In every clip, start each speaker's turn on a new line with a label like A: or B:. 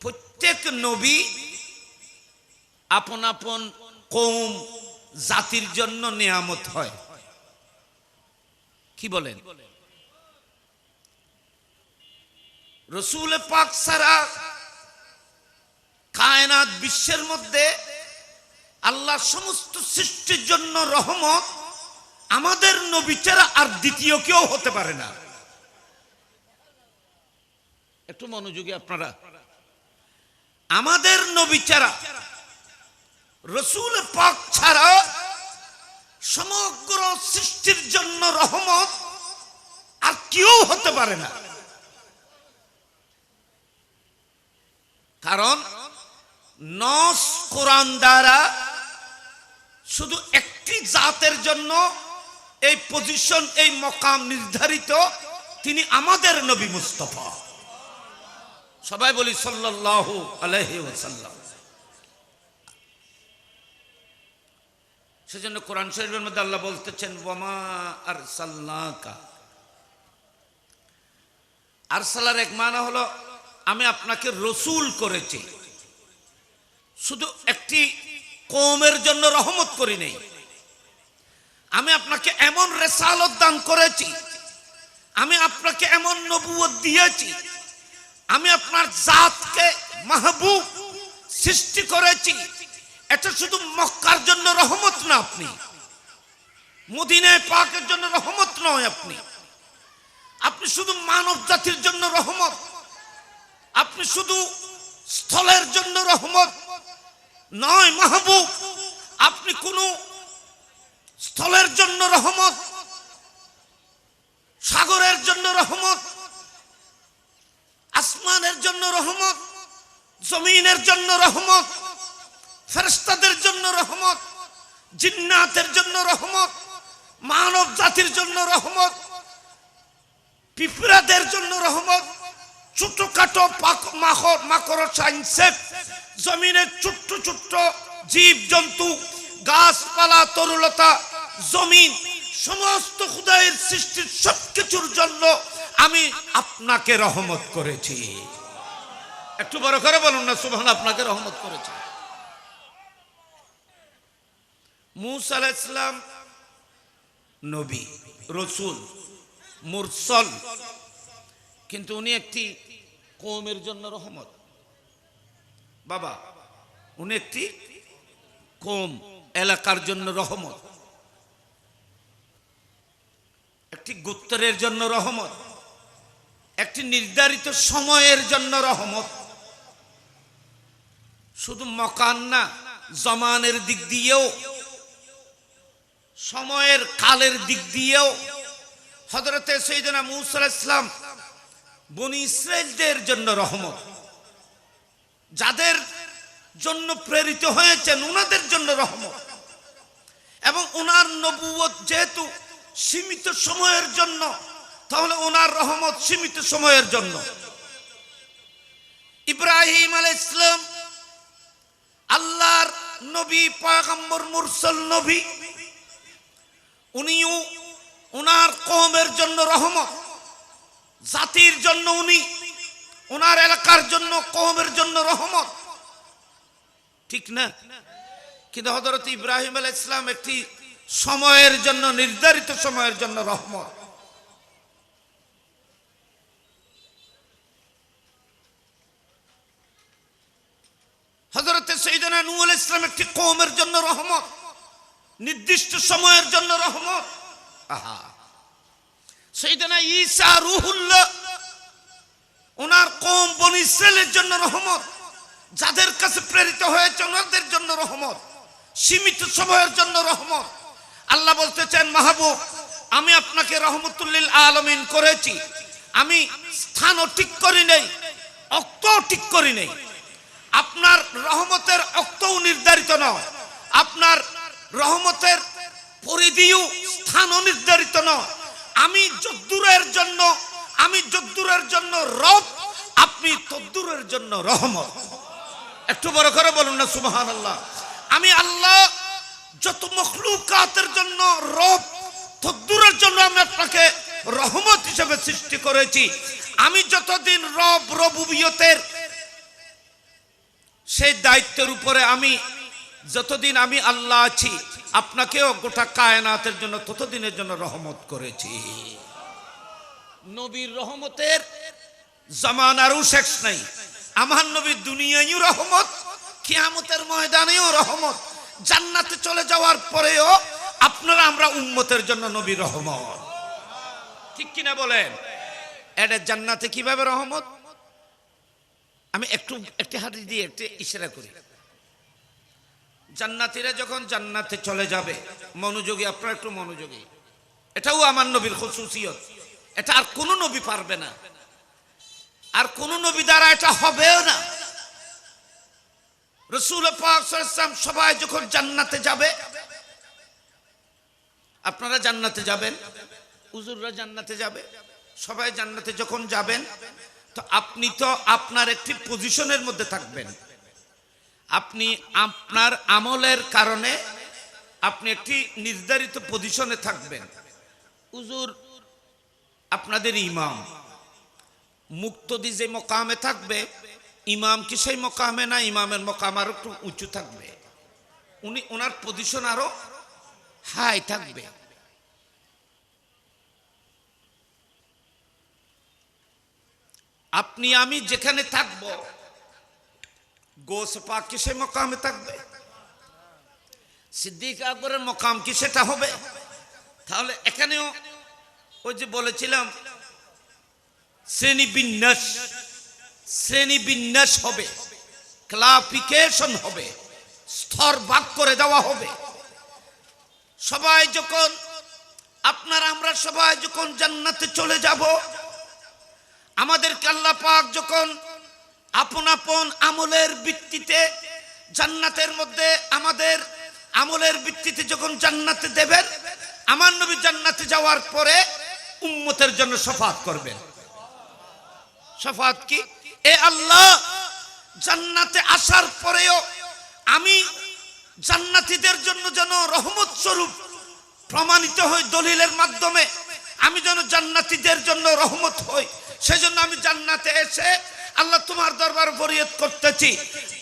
A: প্রত্যেক নবী আপন আপন কওম জাতির জন্য নিয়ামত হয়। কি বলেন? রাসূল পাক ছাড়া কায়নাত বিশ্বের মধ্যে আল্লাহ সমস্ত সৃষ্টির জন্য রহমত, আমাদের নবী ছাড়া আর দ্বিতীয় কেউ হতে পারে না। একটু মনোযোগী আপনারা। আমাদের নবী ছাড়া, রাসূল পাক ছাড়া সমগ্র সৃষ্টির জন্য রহমত আর কেউ হতে পারে না। কারণ নস কোরআন দ্বারা শুধু একটি জাতের জন্য এই পজিশন, এই মকাম নির্ধারিত, তিনি আমাদের নবী মুস্তাফা। সবাই বলি সাল্লাল্লাহু আলাইহি ওয়াসাল্লাম। সেজন্য কোরআন শরীফের মধ্যে আল্লাহ বলতেছেন ওয়ামা আরসালনাকা। আরসালার এক মানা হলো আমি আপনাকে রসুল করেছি, শুধু একটি কওমের জন্য রহমত করি নাই। আমি আপনাকে এমন রিসালাত দান করেছি, আমি আপনাকে এমন নবুয়ত দিয়েছি, আমি আপনার জাতকে মাহবুব সৃষ্টি করেছি। এটা শুধু মক্কার জন্য রহমত না, আপনি মদিনায়ে পাকের জন্য রহমত নয়, আপনি শুধু মানব জাতির জন্য রহমত, আপনি শুধু স্থলের জন্য রহমত নয় মাহবুব, আপনি কোন স্থলের জন্য রহমত, সাগরের জন্য রহমত, আসমানের জন্য রহমত, জমিনের জন্য রহমত, ফেরেশতাদের জন্য রহমত, জিন্নাতের জন্য রহমত, মানব জাতির জন্য রহমত, পিঁপড়াদের জন্য রহমত, ছোটখাটো মাকড়সা ইনসেক্ট, জমিনের ছোট্ট ছোট্ট জীব জন্তু, গাছপালা, তরুলতা, জমিন, সমস্ত খুদায়ের সৃষ্টির সবকিছুর জন্য আমি আপনাকে রহমত করেছি। একটু বড় করে বলুন না সুবহানাল্লাহ। আপনাকে রহমত করেছি। মূসা আলাইহিস সালাম নবী, রাসূল, মুরসাল, কিন্তু উনি একটি কওমের জন্য রহমত। বাবা, উনি একটি কওম, এলাকার জন্য রহমত, একটি গোত্রের জন্য রহমত, একটি নির্ধারিত সময়ের জন্য রহমত। শুধু মকান না, জমানের দিক দিয়েও, সময়ের কালের দিক দিয়েও হযরতে সাইয়েদনা মূসা আলাইহিস সালাম বনি ইসরাইলদের জন্য রহমত। যাদের জন্য প্রেরিত হয়েছেন ওনাদের জন্য রহমত। এবং ওনার নবুয়ত যেহেতু সীমিত সময়ের জন্য, তাহলে ওনার রহমত সীমিত সময়ের জন্য। ইব্রাহিম আলাইহিস সালাম আল্লাহর নবী, পয়গম্বর, মুরসাল নবী, উনিও ওনার কওমের জন্য রহমত, জাতির জন্য উনি, ওনার এলাকার জন্য, কওমের জন্য রহমত, ঠিক না? কিন্তু হযরত ইব্রাহিম আলাইহিস সালাম একটি সময়ের জন্য, নির্ধারিত সময়ের জন্য রহমত। হযরত সাইয়েদনা নূহ আলাইহিস সালাম একটি কওমের জন্য রহমত, নির্দিষ্ট সময়ের জন্য রহমত। আহা, সাইয়েদনা ঈসা রূহুল্লাহ ওনার কওম বনি ইসরাইলের জন্য রহমত, যাদের কাছে প্রেরিত হয়েছে ওনাদের জন্য রহমত, সীমিত সময়ের জন্য রহমত। আল্লাহ বলতেছেন মাহবুব, আমি আপনাকে রহমতুল লিল আলামিন করেছি। আমি স্থানও ঠিক করি নাই, অক্তও ঠিক করি নাই। আপনার রহমতের অক্তও নির্ধারিত নয়, আপনার রহমতের পরিধিও স্থানও নির্ধারিত নয়। আমি যদ্দূরের জন্য রব, আপনি তদ্দূরের জন্য রহমত। একটু বড় করে বলুন না সুবহানাল্লাহ। আমি আল্লাহ যত মখলুকাতের জন্য রব, তদ্দূরের জন্য আমি আপনাকে রহমত হিসেবে সৃষ্টি করেছি। আমি যতদিন রব, রবুবিয়তের সেই দায়িত্বের উপরে আমি যতদিন আমি আল্লাহ আছি, আপনাকেও গোটা কায়নাতের জন্য ততদিনের জন্য রহমত করেছি। নবীর রহমতের জামানারও শেষ নাই। আমার নবীর দুনিয়ায়ও রহমত, কিয়ামতের ময়দানেও রহমত, জান্নাতে চলে যাওয়ার পরেও আপনারা আমরা উম্মতের জন্য নবীর রহমত। ঠিক কিনা বলেন? এটা জান্নাতে কিভাবে রহমত? আমি একটি হাদিস দিয়ে একটু ইশারা করি। জান্নাতীরা যখন জান্নাতে চলে যাবে, মনোযোগী, আপনারা একটু মনোযোগী, এটাও আমার নবীর খুসুসিয়ত, এটা আর কোন নবী পারবে না, আর কোন নবী দ্বারা এটা হবেও না। রাসূল পাক সাল্লাল্লাহু আলাইহি ওয়াসাল্লাম সবাই যখন জান্নাতে যাবে, আপনারা জান্নাতে যাবেন, হুজুররা জান্নাতে যাবে, সবাই জান্নাতে যখন যাবেন, তো আপনি তো আপনার একটি পজিশনের মধ্যে থাকবেন। আপনি আপনার আমলের কারণে আপনি একটি নির্ধারিত পজিশনে থাকবেন। হুজুর আপনাদের ইমাম, মুক্তদি যে মকামে থাকবে, ইমাম কি সেই মকামে না, ইমামের মকাম আরো একটু উঁচু থাকবে, ওনার পজিশন আরো হাই থাকবে। আপনি আমি যেখানে থাকব, গোস পাক কি সেই মকামে থাকবে, সিদ্দিক আকবরের মকাম কি সেটা হবে? তাহলে এখানেও ওই যে বলেছিলাম শ্রেণী বিন্যাস হবে, ক্লাসিফিকেশন হবে, স্তর ভাগ করে দেওয়া হবে। সবাই যখন আপনারা আমরা সবাই যখন জান্নাতে চলে যাব, আমাদেরকে আল্লাহ পাক যখন আপন আপন আমলের ভিত্তিতে জান্নাতের মধ্যে, আমাদের আমলের ভিত্তিতে যখন জান্নাতে দেবেন, আমার নবী জান্নাতে যাওয়ার পরে উম্মতের জন্য শাফাত করবেন। শাফাত কি? এ আল্লাহ, জান্নাতে আসার পরেও আমি জান্নাতীদের জন্য যেন রহমত স্বরূপ প্রমাণিত হই, দলিলের মাধ্যমে আমি যেন জান্নাতীদের জন্য রহমত হই। সেজন্য আমি জান্নাতে এসে আল্লাহ তোমার দরবার ফরিয়াদ করতেছি,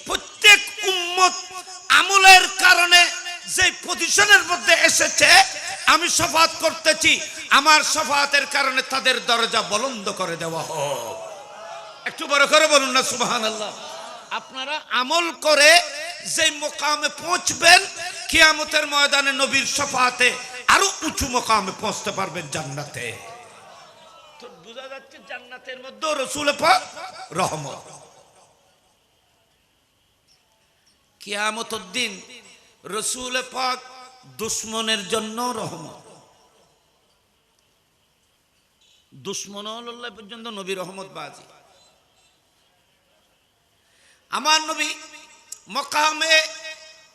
A: প্রত্যেক উম্মত আমলের কারণে যে পজিশনের মধ্যে এসেছে, আমি শাফাত করতেছি, আমার শাফাতের কারণে তাদের দরজা বুলন্দ করে দেওয়া হোক। একটু বড় করে বলুন না সুবহানাল্লাহ। আপনারা আমল করে যে মোকামে পৌঁছবেন, কিয়ামতের ময়দানে নবীর শাফাতে আরো উঁচু মোকামে পৌঁছতে পারবেন জান্নাতে। তো বোঝা যাচ্ছে জান্নাতের মধ্যে রাসূল পাক রহমত। কিয়ামতের দিন রাসূল পাক দুশমনের জন্য রহমত। দুশমন আল্লাহ পর্যন্ত নবী রহমত বাজি। আমার নবী মকামে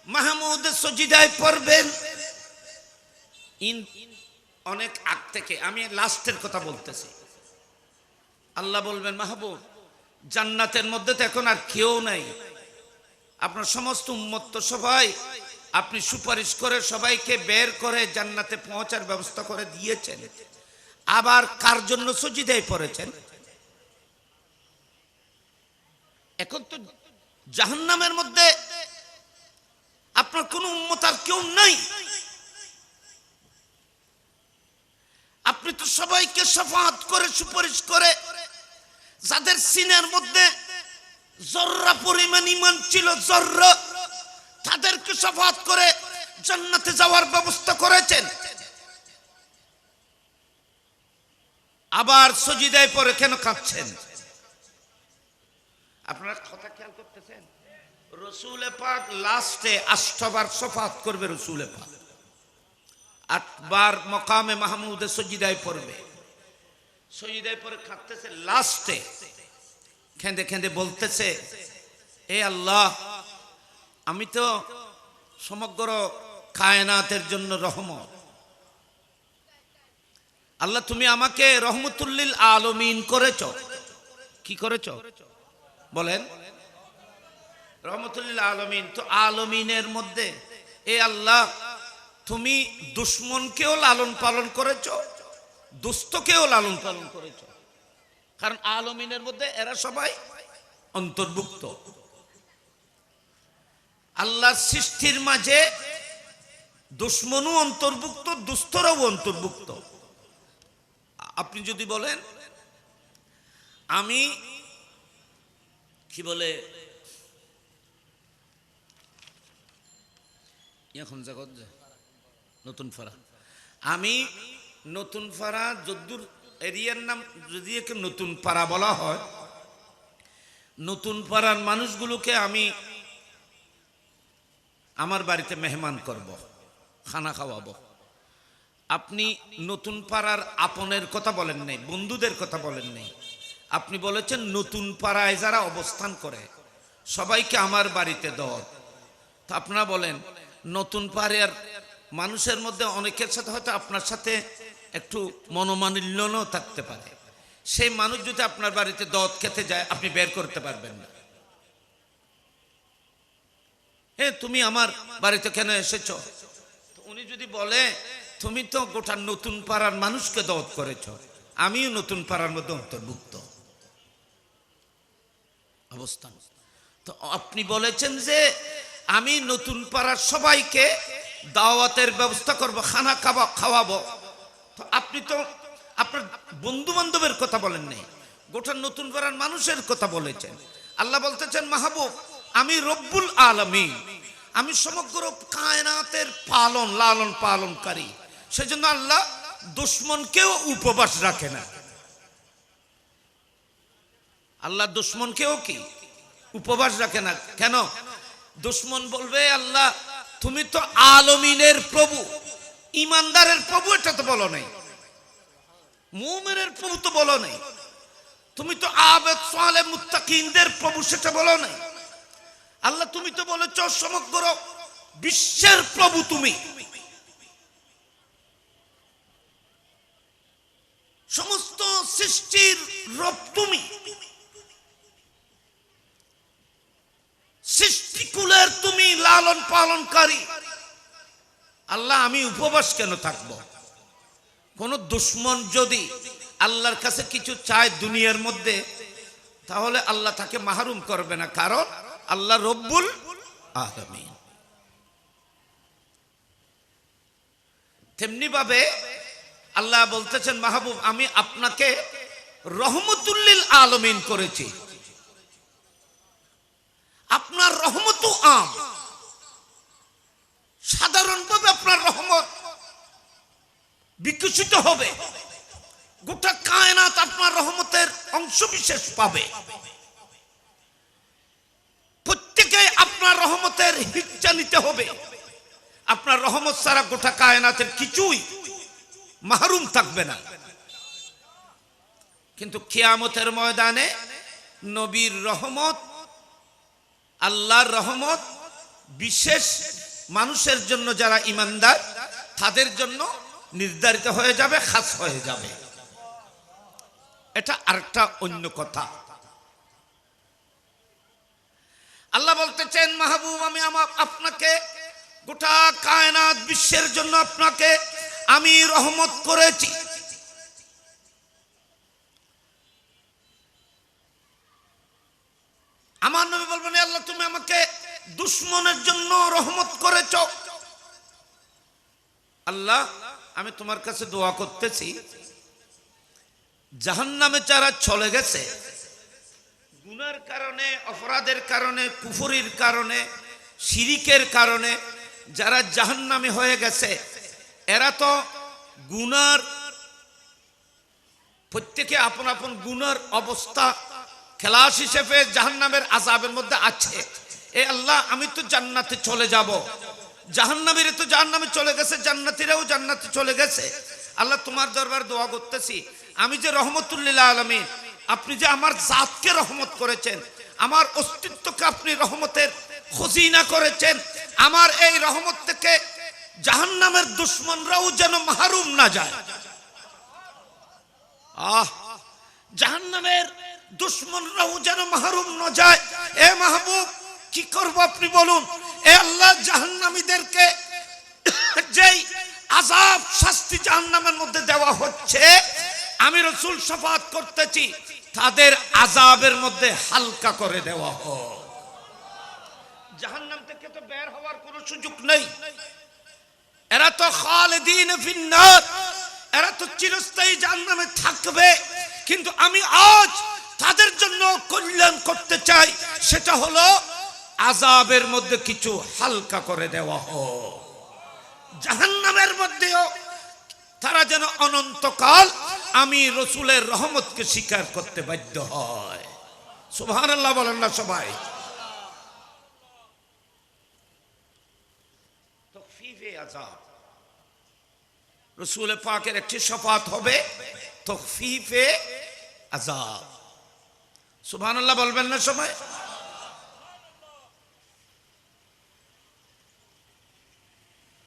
A: মাহমুদ সজিদায় পড়বেন। অনেক আগ থেকে, আমি লাস্টের কথা বলতেছি। আল্লাহ বলবেন, মাহবুব জান্নাতের মধ্যে তো এখন আর কেউ নাই, আপনার সমস্ত উম্মত তো সবাই আপনি সুপারিশ করে সবাইকে বের করে জান্নাতে পৌঁছার ব্যবস্থা করে দিয়েছেন, আবার কার জন্য সজিদায় পড়েছেন? এখন তো জাহান্নামের মধ্যে আপনার কোন উম্মত আর কেউ নাই, আপনি তো সবাইকে শাফাত করে সুপারিশ করে, যাদের সিনার মধ্যে জর্রা পরিমাণ ঈমান ছিল, জর্রা, তাদেরকে শাফাত করে জান্নাতে যাওয়ার ব্যবস্থা করেছেন। আবার সজিদায় পড়ে কেন কাঁদছেন? আপনারা কথা খেয়াল করতেছেন? রাসূল পাক লাস্টে 8 বার শাফাত করবে। রাসূল পাক 8 বার মকামে মাহমুদে সজিদায় পড়বে। সজিদায় পড়ে কাঁদতেছে, লাস্টে কেঁদে কেঁদে বলতেছে, এ আল্লাহ, আমি তো সমগ্র কায়নাতের জন্য রহমত। আল্লাহ তুমি আমাকে রহমতুল্লিল আলামিন করেছ। কি করেছ বলেন? রহমতুল্লিল আলামিন। তো আলামিনের মধ্যে এ আল্লাহ তুমি দুশমনকেও লালন পালন করেছ, দুস্থকেও লালন পালন করেছ, কারণ আলামিনের মধ্যে এরা সবাই অন্তর্ভুক্ত। আল্লাহর সৃষ্টির মাঝে দুশ্মনও অন্তর্ভুক্ত, দুস্থরাও অন্তর্ভুক্ত। আপনি যদি বলেন আমি কি বলে এখন জগৎ নতুন পাড়া, আমি নতুন পাড়া যদ্দূর এরিয়ার নাম যদি একে নতুন পাড়া বলা হয়, নতুন পাড়ার মানুষগুলোকে আমি আমার বাড়িতে মেহমান করব, খানা খাওয়াবো। আপনি নতুন পাড়ার আপনের কথা বলেন নাই, বন্ধুদের কথা বলেন নাই, আপনি বলেছেন নতুন পাড়ায় যারা অবস্থান করে সবাইকে আমার বাড়িতে দাও। তা আপনারা বলেন নতুন পাড়ার মানুষের মধ্যে অনেকের সাথে হয়তো আপনার সাথে একটু মনোমালিন্যও থাকতে পারে, সেই মানুষ যদি আপনার বাড়িতে দাওয়াত খেতে যায় আপনি বের করতে পারবেন না। তুমি আমার বাড়িতে কেন এসেছো? উনি যদি বলে তুমি তো গোটা নতুন পাড়ার মানুষকে দাওয়াত করেছো, আমিও নতুন পাড়ার মধ্যে অন্তর্ভুক্ত অবস্থান। তো আপনি বলেছেন যে আমি নতুন পাড়ার সবাইকে দাওয়াতের ব্যবস্থা করব, খানা খাওয়াবো। তো আপনি তো আপনার বন্ধু বান্ধবের কথা বলেন নাই, গোটা নতুন পাড়ার মানুষের কথা বলেছেন। আল্লাহ বলতেছেন মাহবুব আমি রব্বুল আলামিন, আমি সমগ্র কায়নাতের লালন পালনকারী। সেজন্য আল্লাহ দুশ্মনকেও উপবাস রাখে না। আল্লাহ দুশ্মনকেও কি উপবাস রাখে না? কেন? দুশ্মন বলবে আল্লাহ তুমি তো আলমিনের প্রভু, ইমানদারের প্রভু এটা তো বলো নাই, মুমিনের প্রভু তো বলো নাই, তুমি তো আবেদ সালেহ মুত্তাকিনদের প্রভু সেটা বলো নাই। আল্লাহ তুমি তো বলেছ সমগ্র বিশ্বের প্রভু, তুমি সমস্ত সৃষ্টির রব, তুমি সৃষ্টিকুলের তুমি লালন পালনকারী। আল্লাহ আমি উপবাস কেন থাকবো? কোন দুশ্মন যদি আল্লাহর কাছে কিছু চায় দুনিয়ার মধ্যে, তাহলে আল্লাহ তাকে মাহরুম করবে না, কারণ আল্লাহ রব্বুল আলামিন। তেমনি ভাবে আল্লাহ বলতেছেন মাহবুব আমি আপনাকে রহমতুল্লিল আলামিন করেছি, আপনার রহমত আম, সাধারণভাবে আপনার রহমত বিকশিত হবে, গোটা কায়নাত আপনার রহমতের অংশ বিশেষ পাবে, প্রত্যেকে আপনার রহমতের হিজ্জা নিতে হবে। আপনার রহমত ছাড়া গোটা কায়নাতের কিছুই মাহরুম থাকবে না। কিন্তু কিয়ামতের ময়দানে নবীর রহমত, আল্লাহর রহমত বিশেষ মানুষের জন্য যারা ইমানদার তাদের জন্য নির্ধারিত হয়ে যাবে, খাস হয়ে যাবে। এটা আরেকটা অন্য কথা। আল্লাহ বলতেছেন মাহবুব আমি আপনাকে গোটা কায়নাত বিশ্বের জন্য আপনাকে আমি রহমত করেছি। আমার নবী বলবেন আল্লাহ তুমি আমাকে দুশ্মনের জন্য রহমত করেছ। আল্লাহ আমি তোমার কাছে দোয়া করতেছি জাহান্নামে যারা চলে গেছে গুনার কারণে, অপরাধের কারণে, কুফরির কারণে, শিরিকের কারণে যারা জাহান্নামে হয়ে গেছে, এরা তো গুনার প্রত্যেকে আপন আপন গুনার অবস্থা খেলাস হিসেবে জাহান্নামের আযাবের মধ্যে আছে। এ আল্লাহ আমি তো জান্নাতে চলে যাব, জাহান্নামীরা তো জাহান্নামে চলে গেছে, জান্নাতীরাও জান্নাতে চলে গেছে। আল্লাহ তোমার দরবার দোয়া করতেছি আমি যে রহমতুল্লিল আলামিন, আপনি যে আমার জাতকে রহমত করেছেন, আমার অস্তিত্বকে আপনি রহমতের খজিনা করেছেন, আমার এই রহমত থেকে জাহান্নামের দুশ্মনরাও যেন মাহরুম না যায়। জাহান্নামের দুশ্মনরাও যেন মাহরুম না যায়। এ মাহবুব কি করব আপনি বলুন? এ আল্লাহ জাহান্নামীদেরকে যেই আযাব শাস্তি জাহান্নামের মধ্যে দেওয়া হচ্ছে, আমি রাসূল শাফাত করতেছি তাদের আযাবের মধ্যে হালকা করে দেওয়া হোক, জাহান্নাম থেকে তো বের হওয়ার কোনো সুযোগ নেই। এরা তো খালিদিন ফিন্নার, এরা তো চিরস্থায়ী জাহান্নামে থাকবে। কিন্তু আমি আজ তাদের জন্য কল্যাণ করতে চাই, সেটা হলো আযাবের মধ্যে কিছু হালকা করে দেওয়া হোক। জাহান্নামের মধ্যেও তারা যেন অনন্তকাল আমি রসুলের রহমতকে স্বীকার করতে বাধ্য হয়। সুবহানাল্লাহ বলেন না সবাই। তাখফীফে আযাব, রসুল পাকের একটি শাফাত হবে তাখফীফে আযাব। সুবহানাল্লাহ বলবেন না সবাই।